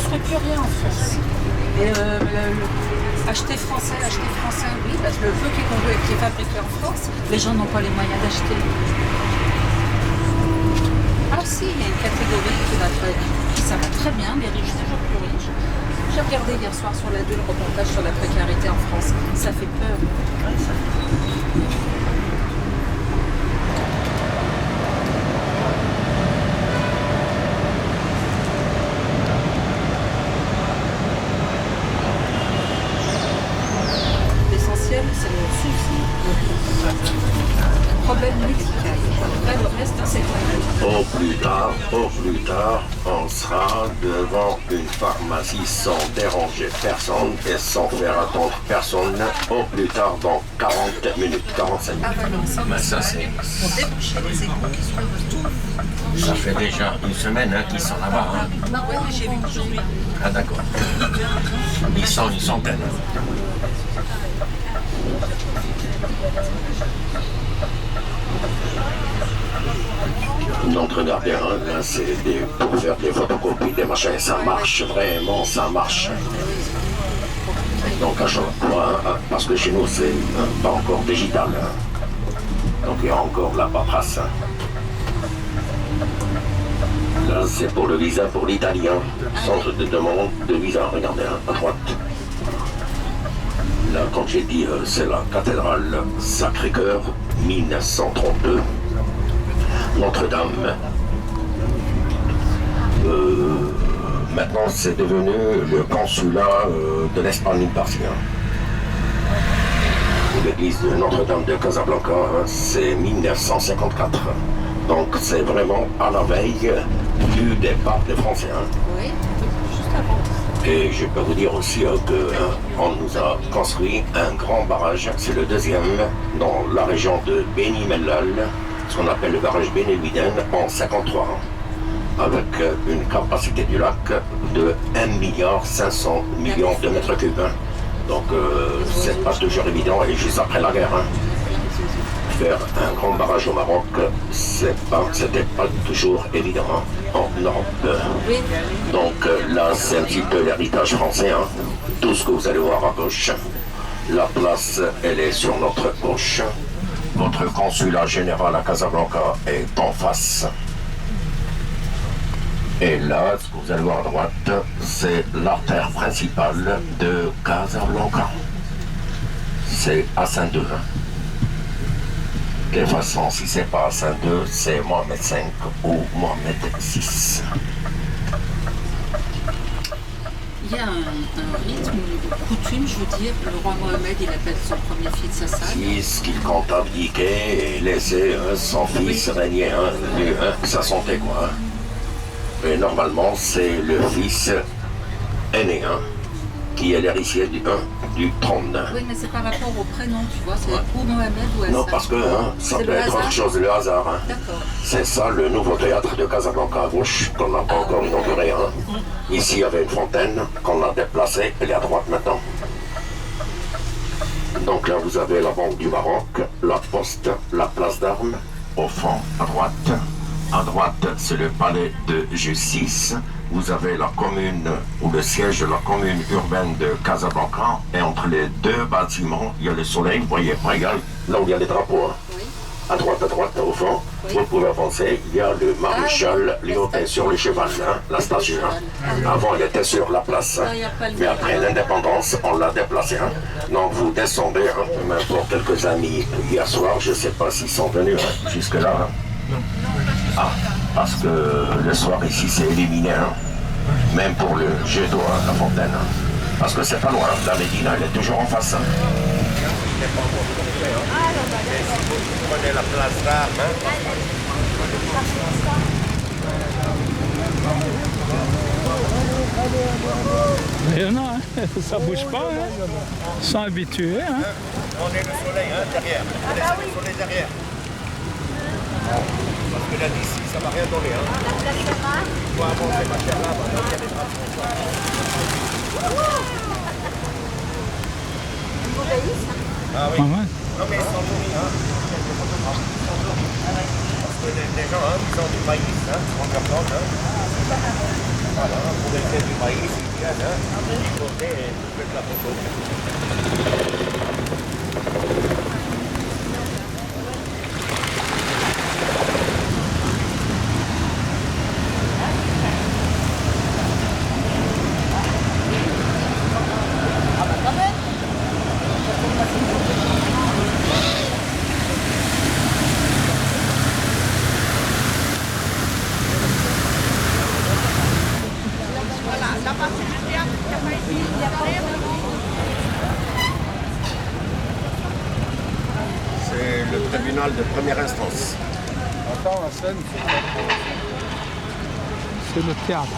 construit plus rien en France. Et acheter français, oui, parce que le peu qui est fabriqué en France, les gens n'ont pas les moyens d'acheter. Alors si, il y a une catégorie qui ça va très bien, les riches toujours plus riches. J'ai regardé hier soir sur la 2 le reportage sur la précarité en France. Ça fait peur. L'essentiel, c'est le souci. Le problème médical. Après, le reste, c'est quoi? Au plus tard, on sera devant une pharmacie sans déranger personne et sans faire attendre personne. Au plus tard, dans 40 minutes, 45 minutes. Ah, non, ça, Mais ça, c'est... pour déboucher les égouts qui sont tout. Ça fait déjà une semaine qu'ils sont là-bas. Hein. Oui, j'ai vu aujourd'hui. Ah d'accord. Ils sont une centaine. Donc regardez, hein, là c'est pour faire des photocopies, des machins, ça marche vraiment, ça marche. Donc à chaque fois, hein, parce que chez nous c'est pas encore digital. Hein. Donc il y a encore la paperasse. Hein. Là c'est pour le visa pour l'italien, centre de demande de visa, regardez hein, à droite. Là comme j'ai dit, c'est la cathédrale Sacré-Cœur, 1932. Notre-Dame. Maintenant, c'est devenu le consulat de l'Espagne par-ci. L'église de Notre-Dame de Casablanca, c'est 1954. Donc, c'est vraiment à la veille du départ des Français. Oui, juste avant. Et je peux vous dire aussi qu'on nous a construit un grand barrage, c'est le deuxième, dans la région de Beni Mellal, ce qu'on appelle le barrage Bénéviden en 53, avec une capacité du lac de 1,5 milliard de mètres cubes. Donc c'est pas toujours évident, et juste après la guerre. Faire un grand barrage au Maroc, c'était pas toujours évident en Europe. Donc là c'est un petit peu l'héritage français. Hein. Tout ce que vous allez voir à gauche, la place elle est sur notre gauche. Votre consulat général à Casablanca est en face. Et là, ce que vous allez voir à droite, c'est l'artère principale de Casablanca. C'est à Saint-Deux. De toute façon, si c'est pas à Saint-Deux, c'est Mohamed V ou Mohamed VI. Il y a un rythme, une coutume, je veux dire. Le roi Mohamed, il appelle son premier fils Hassan. Fils qu'il compte abdiquer et laisser son fils régner, sa santé quoi. Et normalement, c'est le fils aîné, qui est l'héritier du trône. Oui, mais c'est par rapport au prénom, tu vois, c'est ou Mohamed ou Hassan. Non, parce que ça peut être autre chose, le hasard. D'accord. C'est ça le nouveau théâtre de Casablanca à gauche, qu'on n'a pas encore inauguré. Ici, il y avait une fontaine qu'on a déplacée, elle est à droite maintenant. Donc là, vous avez la Banque du Maroc, la Poste, la place d'Armes, au fond, à droite. À droite, c'est le palais de justice. Vous avez la commune, ou le siège de la commune urbaine de Casablanca. Et entre les deux bâtiments, il y a le soleil, vous voyez, regarde, là où il y a les drapeaux. Oui. À droite, au fond, vous pouvez avancer, il y a le maréchal Lyotet sur le cheval, la station. Avant, il était sur la place. Mais après l'indépendance, on l'a déplacé. Donc vous descendez, même pour quelques amis hier soir, je ne sais pas s'ils sont venus jusque-là. Ah, parce que le soir ici c'est éliminé, même pour le jet d'eau, la fontaine. Parce que c'est pas loin, la Médina elle est toujours en face. Vous prenez la place d'Armes. Il y en a, ça bouge pas, Ils sont habitués. On est le soleil derrière, on est le soleil derrière. Parce que là d'ici, ça va rien donner. Il faut avancer ma terre là-bas, il y a des transports. Ah oui. Non mais ils sont nourris, Parce que les gens, ils ont du maïs, on leur donne, Voilà, pour faire du maïs, il vient là, et faites la photo. C'est le tribunal de première instance. Attends, la scène, C'est le théâtre.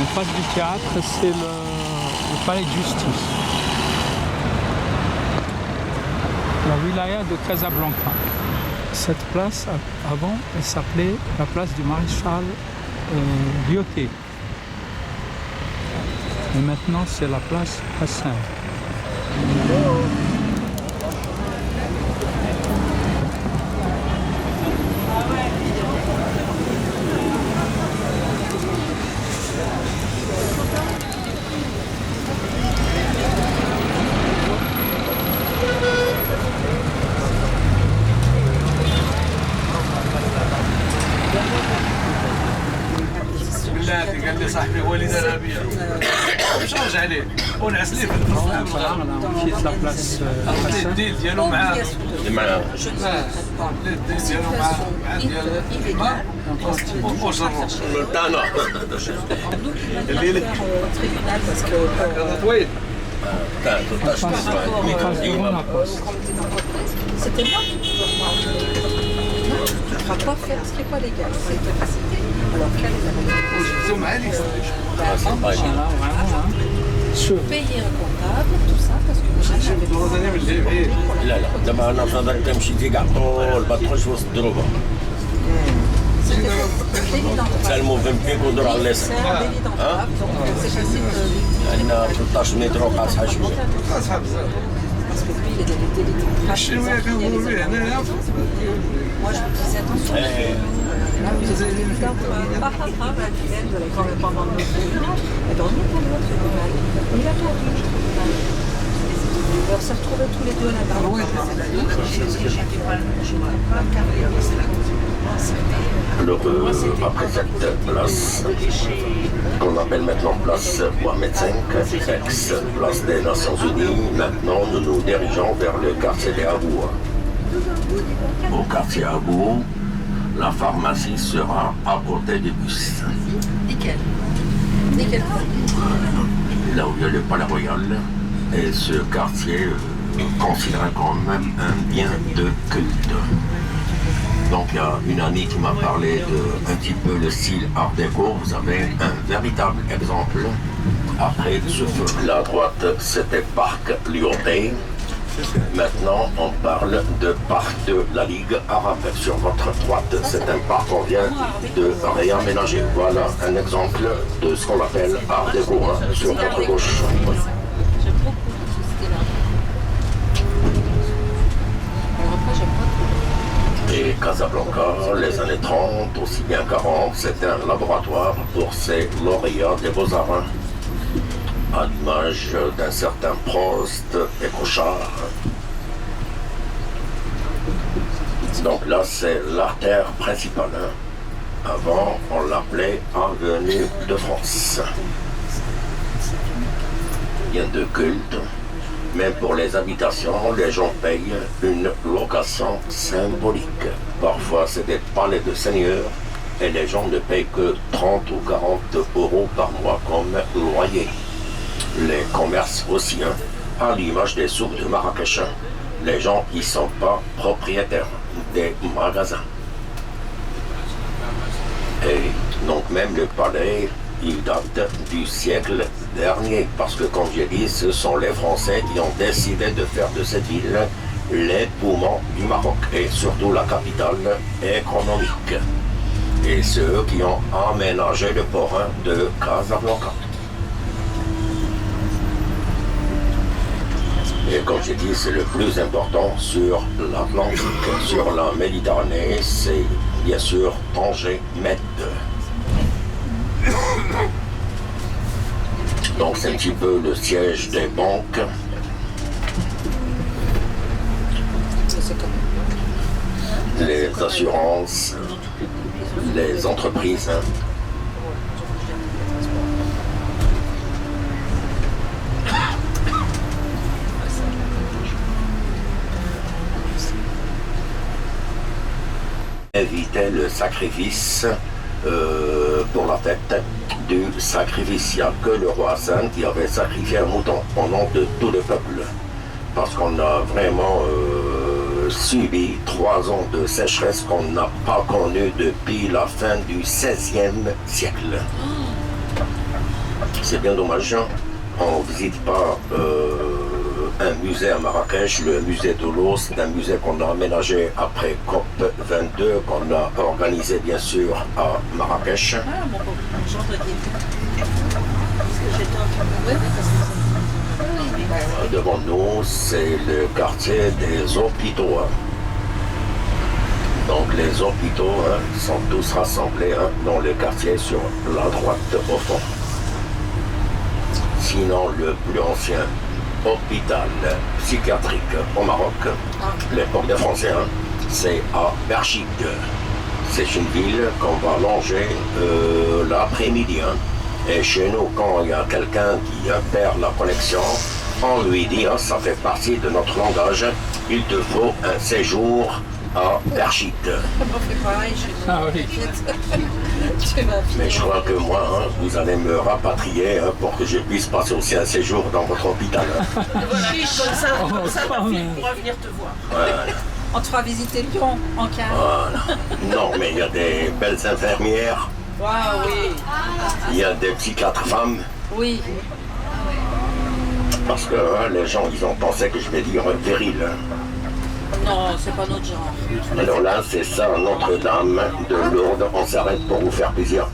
En face du théâtre, c'est le palais de justice. La wilaya de Casablanca. Cette place, avant, elle s'appelait la place du maréchal Lyoté. Et maintenant, c'est la place Hassan. قال لي صاحبي وليد الابيه شارج عليه ونعس ليه في الفصل C'est la place Hassan. الديل ديالو مع Je ne الديل ديالو مع ديال illégale. وشرو Montana. Nous, au tribunal parce que طويل En face du Rhône à Poste. c'était moi qui pouvais voir. Non, tu ne pourras pas faire ce qui n'est pas légal. C'est capacité. Alors quelle est la légalité? جبتو مع ليك Voilà, vraiment. Hein. Payer un comptable, tout ça, parce que moi j'avais دوزاني من اللي بعيد لا لا دابا انا نقدر تمشي في كاع طول بطل في وسط الدروبه C'était un délit d'entrave. سلموا فهمتني ودور على C'est اليسار un délit d'entrave, donc c'est facile de عندنا 13 متر وقاصحه شويه خاصها بزاف parce que lui, il est dans les délits d'entrave. الشنويه كنقولوا ليه هنايا Moi, je me disais, attention, là, vous êtes des délits d'entrave. Elle vient de la grande pendant le tribunal. Eh bien, on est pour le tribunal. Il a perdu le tribunal. On s'est retrouvés tous les deux à la barre. Alors après cette place qu'on appelle maintenant place Mohamed V, ex-place des Nations Unies, maintenant nous nous dirigeons vers le quartier des Abou. Au quartier Abou, la pharmacie sera à côté du bus. Nickel. Nickel. Là où il y a le Palais Royal, et ce quartier considéré comme un bien de culte. Donc il y a une amie qui m'a parlé de un petit peu le style art déco. Vous avez un véritable exemple après ce feu. La droite, c'était Parc Lyoté. Maintenant, on parle de Parc de la Ligue Arabe. Sur votre droite, c'est un parc qu'on vient de réaménager. Voilà un exemple de ce qu'on appelle art déco, hein, sur votre gauche. J'aime beaucoup ce style-là. Alors après, j'aime pas tout. Et Casablanca, les années 30, aussi bien 40, c'était un laboratoire pour ces lauréats des Beaux-Arts, hein, à l'image d'un certain Prost et Cochard. Donc là, c'est l'artère principale. Hein. Avant, on l'appelait Avenue de France. Bien de culte. Mais pour les habitations, les gens payent une location symbolique. Parfois, c'est des palais de seigneurs et les gens ne payent que 30 ou 40 euros par mois comme loyer. Les commerces aussi, hein, à l'image des souks de Marrakech. Les gens ne sont pas propriétaires des magasins. Et donc même le palais, il date du siècle dernier, parce que comme j'ai dit, ce sont les Français qui ont décidé de faire de cette ville les poumons du Maroc, et surtout la capitale économique. Et c'est eux qui ont aménagé le port de Casablanca. Et comme j'ai dit, c'est le plus important sur l'Atlantique. Sur la Méditerranée, c'est bien sûr Tanger, Med. Donc c'est un petit peu le siège des banques. C'est comme... Les assurances, les entreprises. Hein. Éviter le sacrifice pour la fête du sacrifice. Il n'y a que le roi Hassan qui avait sacrifié un mouton au nom de tout le peuple. Parce qu'on a vraiment subi 3 ans de sécheresse qu'on n'a pas connue depuis la fin du XVIe siècle. C'est bien dommage. On ne visite pas un musée à Marrakech, le musée de l'eau. C'est un musée qu'on a aménagé après COP22, qu'on a organisé bien sûr à Marrakech. Ah, mon pauvre, j'entends dire. Parce que j'étais en train de... Oui, parce que c'est... Devant nous, c'est le quartier des hôpitaux. Hein. Donc les hôpitaux sont tous rassemblés dans le quartier sur la droite au fond. Sinon, le plus ancien hôpital psychiatrique au Maroc, l'époque des Français, c'est à Berchik. C'est une ville qu'on va longer l'après-midi. Et chez nous, quand il y a quelqu'un qui perd la connexion, on lui dit, ça fait partie de notre langage, il te faut un séjour à Berchik. On fait pareil chez nous. Ah oui. Mais je crois que moi, vous allez me rapatrier pour que je puisse passer aussi un séjour dans votre hôpital. Voilà, comme ça ma fille pourra venir te voir. Voilà. On te fera visiter Lyon en car. Voilà. Non, mais il y a des belles infirmières, Waouh, oui. il y a des psychiatres femmes, Oui. parce que les gens, ils ont pensé que je vais dire viril. Non, c'est pas notre genre. Alors là, c'est ça, Notre-Dame de Lourdes. On s'arrête pour vous faire plaisir.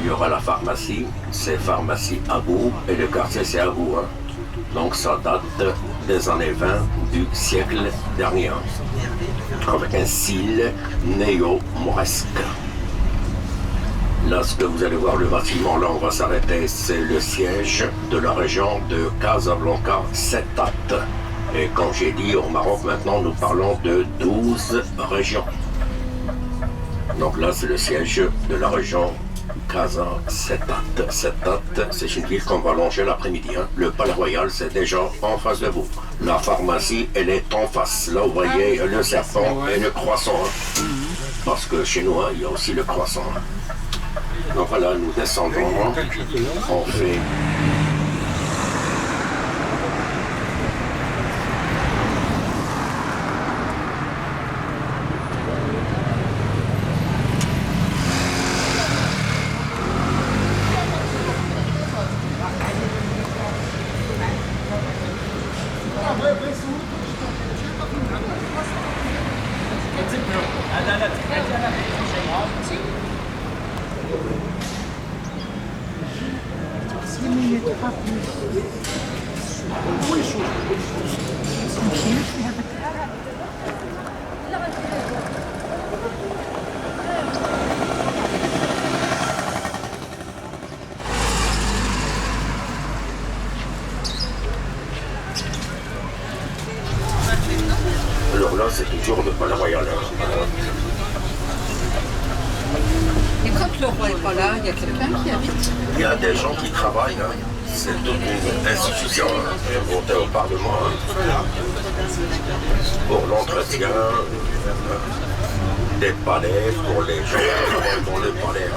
Il y aura la pharmacie, c'est pharmacie Abou, et le quartier c'est Abou. Donc ça date des années 20 du siècle dernier, avec un style néo-mauresque. Là, ce que vous allez voir, le bâtiment, là on va s'arrêter, c'est le siège de la région de Casablanca, Settat. Et comme j'ai dit, au Maroc maintenant, nous parlons de 12 régions. Donc là, c'est le siège de la région Casa Settat. Settat, c'est une ville qu'on va longer l'après-midi. Le Palais Royal, c'est déjà en face de vous. La pharmacie, elle est en face. Là, vous voyez le serpent et le croissant. Parce que chez nous, il y a aussi le croissant. Donc voilà, nous descendons. On fait... c'est toujours le palais royal. Et quand le roi n'est pas là, il y a quelqu'un qui habite? Il y a des gens qui travaillent, hein. C'est toute une institution au Parlement pour l'entretien des palais, pour les gens qui travaillent dans le palais.